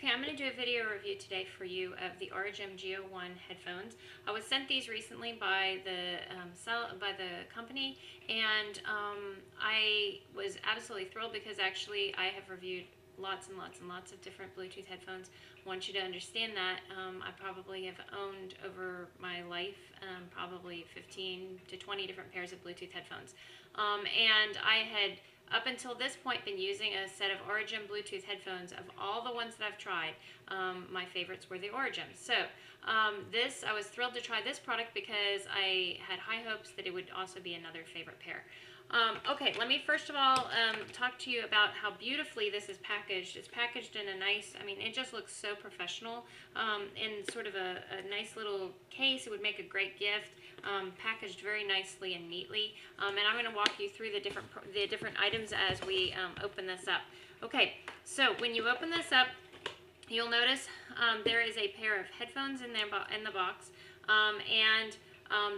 Okay, I'm going to do a video review today for you of the Origem G-01 headphones. I was sent these recently by the company, and I was absolutely thrilled because actually I have reviewed lots and lots and lots of different Bluetooth headphones. I want you to understand that I probably have owned over my life probably 15 to 20 different pairs of Bluetooth headphones, and I had up until this point been using a set of Origem Bluetooth headphones. Of all the ones that I've tried, my favorites were the Origem. So I was thrilled to try this product because I had high hopes that it would also be another favorite pair. Okay, let me first of all talk to you about how beautifully this is packaged. It's packaged in a nice, it just looks so professional, in sort of a nice little case. It would make a great gift, packaged very nicely and neatly. And I'm going to walk you through the different items as we open this up. Okay, so when you open this up, you'll notice there is a pair of headphones in the box, and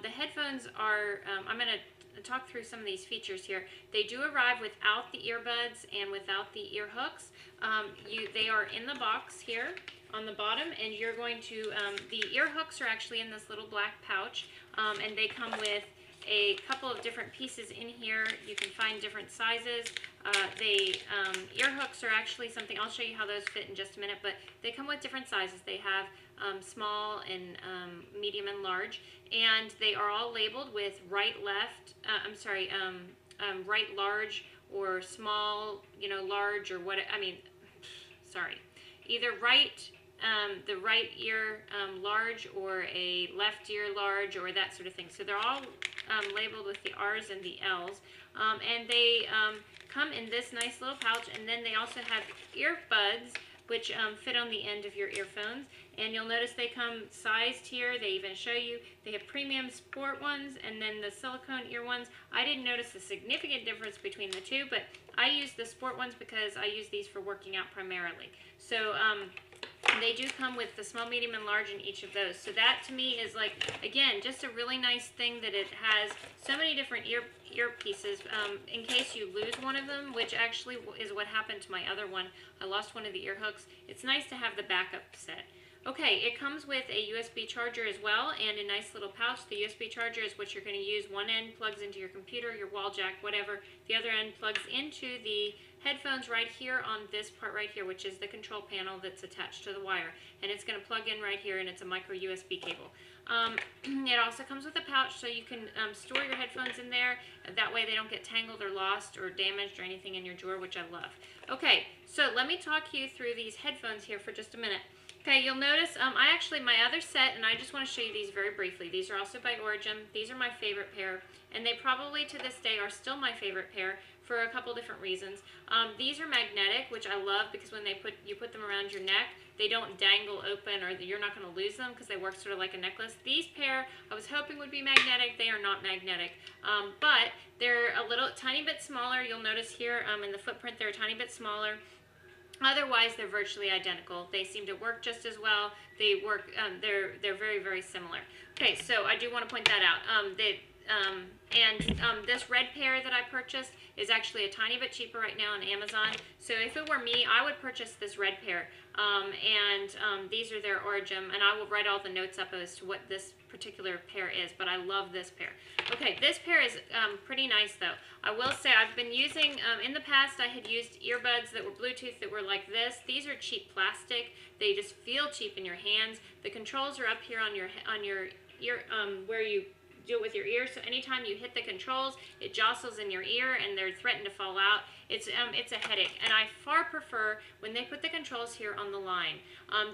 the headphones are, I'm going to talk through some of these features here. They do arrive without the earbuds and without the ear hooks. They are in the box here on the bottom, and you're going to, the ear hooks are actually in this little black pouch, and they come with a couple of different pieces in here. You can find different sizes. Ear hooks are actually something, I'll show you how those fit in just a minute, but they come with different sizes. They have small and medium and large, and they are all labeled with right, large, or small, large, or what, either right, the right ear large, or a left ear large, or that sort of thing. So they're all labeled with the R's and the L's, and they come in this nice little pouch, and then they also have earbuds which fit on the end of your earphones, and you'll notice they come sized here. They even show you they have premium sport ones and then the silicone ear ones. I didn't notice a significant difference between the two, but I use the sport ones because I use these for working out primarily. So they do come with the small, medium, and large in each of those. So that to me is, like, again, just a really nice thing that it has so many different ear pieces in case you lose one of them, which actually is what happened to my other one. I lost one of the ear hooks. It's nice to have the backup set. Okay, it comes with a USB charger as well, and a nice little pouch. The USB charger is what you're going to use. One end plugs into your computer, your wall jack, whatever. The other end plugs into the headphones right here on this part right here, which is the control panel that's attached to the wire. And it's going to plug in right here, and it's a micro USB cable. It also comes with a pouch, so you can store your headphones in there. That way they don't get tangled or lost or damaged or anything in your drawer, which I love. Okay, so let me talk you through these headphones here for just a minute. Okay, you'll notice my other set, and I just want to show you these very briefly. These are also by Origem. These are my favorite pair, and they probably to this day are still my favorite pair for a couple different reasons. These are magnetic, which I love because when you put them around your neck, they don't dangle open, or you're not going to lose them because they work sort of like a necklace. These pair I was hoping would be magnetic. They are not magnetic, but they're a little tiny bit smaller. You'll notice here in the footprint they're a tiny bit smaller. Otherwise, they're virtually identical. They seem to work just as well. They work. They're very, very similar. Okay, so I do want to point that out. This red pair that I purchased is actually a tiny bit cheaper right now on Amazon. So if it were me, I would purchase this red pair. These are their Origem, and I will write all the notes up as to what this particular pair is, but I love this pair. Okay, this pair is pretty nice though. I will say I've been using, in the past I had used earbuds that were Bluetooth that were like this. These are cheap plastic. They just feel cheap in your hands. The controls are up here on your ear, where you do it with your ear, so anytime you hit the controls, it jostles in your ear and they're threatened to fall out. It's a headache, and I far prefer when they put the controls here on the line.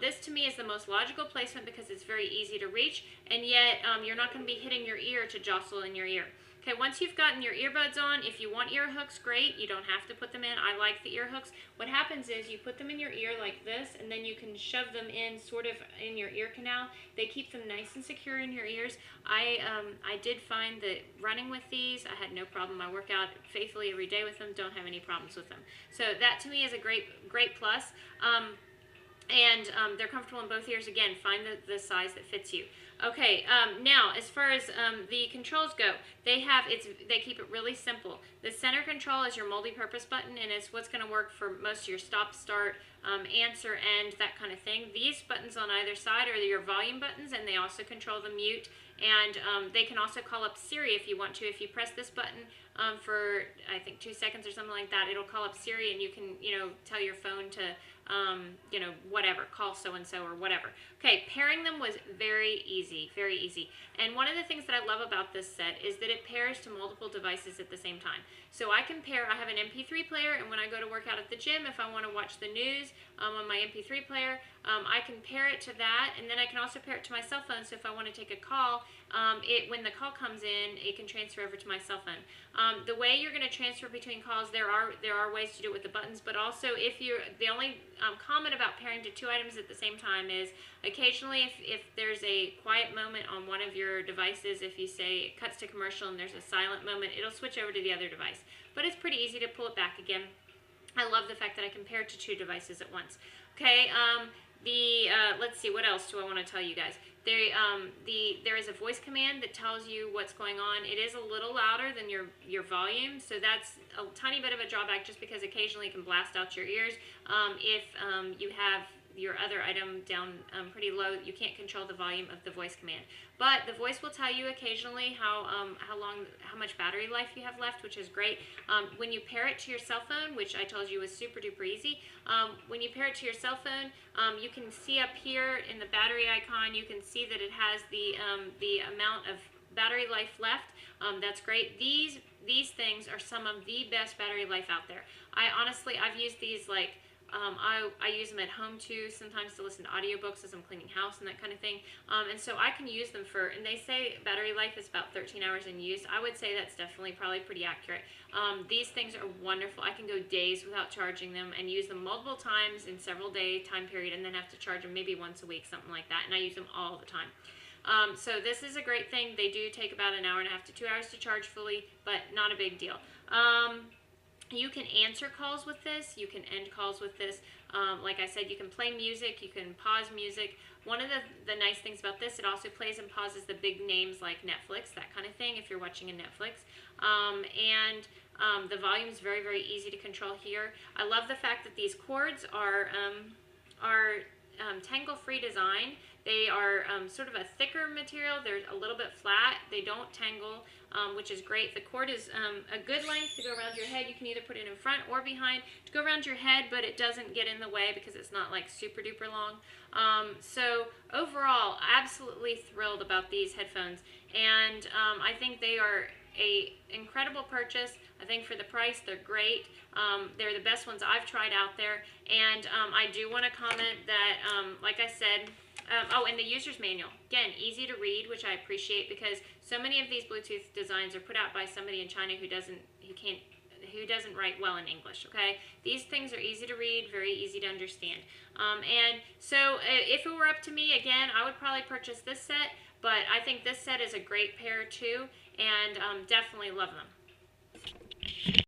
This to me is the most logical placement because it's very easy to reach, and yet you're not going to be hitting your ear to jostle in your ear. Okay, once you've gotten your earbuds on, if you want ear hooks, great. You don't have to put them in. I like the ear hooks. What happens is you put them in your ear like this, and then you can shove them in sort of in your ear canal. They keep them nice and secure in your ears. I did find that running with these, I had no problem. I work out faithfully every day with them. Don't have any problems with them. So that to me is a great plus. and they're comfortable in both ears. Again, find the size that fits you. Okay, now as far as the controls go, they keep it really simple. The center control is your multi-purpose button, and it's what's going to work for most of your stop, start, answer, end, that kind of thing. These buttons on either side are your volume buttons, and they also control the mute. And they can also call up Siri if you want to. If you press this button for, I think, 2 seconds or something like that, it'll call up Siri, and you can, tell your phone to, whatever, call so-and-so or whatever. Okay, pairing them was very easy, very easy. And one of the things that I love about this set is that it pairs to multiple devices at the same time. So I have an MP3 player, and when I go to work out at the gym, if I want to watch the news on my MP3 player, I can pair it to that, and then I can also pair it to my cell phone, so if I want to take a call, when the call comes in, it can transfer over to my cell phone. The way you're going to transfer between calls, there are ways to do it with the buttons, but also the only comment about pairing to 2 items at the same time is occasionally if there's a quiet moment on one of your devices, if you say it cuts to commercial and there's a silent moment, it'll switch over to the other device. But it's pretty easy to pull it back again. I love the fact that I can pair to 2 devices at once. Okay, let's see, what else do I want to tell you guys? There is a voice command that tells you what's going on. It is a little louder than your volume, so that's a tiny bit of a drawback just because occasionally it can blast out your ears. If you have your other item down pretty low, you can't control the volume of the voice command. But the voice will tell you occasionally how much battery life you have left, which is great. When you pair it to your cell phone, which I told you was super duper easy, when you pair it to your cell phone, you can see up here in the battery icon, you can see that it has the amount of battery life left. That's great. These things are some of the best battery life out there. I've used these like I use them at home too, sometimes to listen to audiobooks as I'm cleaning house and that kind of thing. And so I can use them and they say battery life is about 13 hours in use. I would say that's probably pretty accurate. These things are wonderful. I can go days without charging them and use them multiple times in several day time period, and then have to charge them maybe once a week, something like that. And I use them all the time. So this is a great thing. They do take about an hour and a half to 2 hours to charge fully, but not a big deal. You can answer calls with this. You can end calls with this. Like I said, you can play music. You can pause music. One of the nice things about this, it also plays and pauses the big names like Netflix, that kind of thing, if you're watching a Netflix. The volume is very, very easy to control here. I love the fact that these cords are tangle-free design. They are sort of a thicker material. They're a little bit flat. They don't tangle, which is great. The cord is a good length to go around your head. You can either put it in front or behind to go around your head, but it doesn't get in the way because it's not like super duper long. So overall, absolutely thrilled about these headphones, and I think they are an incredible purchase. I think for the price, they're great. They're the best ones I've tried out there, and I do want to comment that, like I said, and the user's manual, again, easy to read, which I appreciate because so many of these Bluetooth designs are put out by somebody in China who doesn't write well in English, okay? These things are easy to read, very easy to understand. And so if it were up to me, again, I would probably purchase this set, but I think this set is a great pair too, and definitely love them.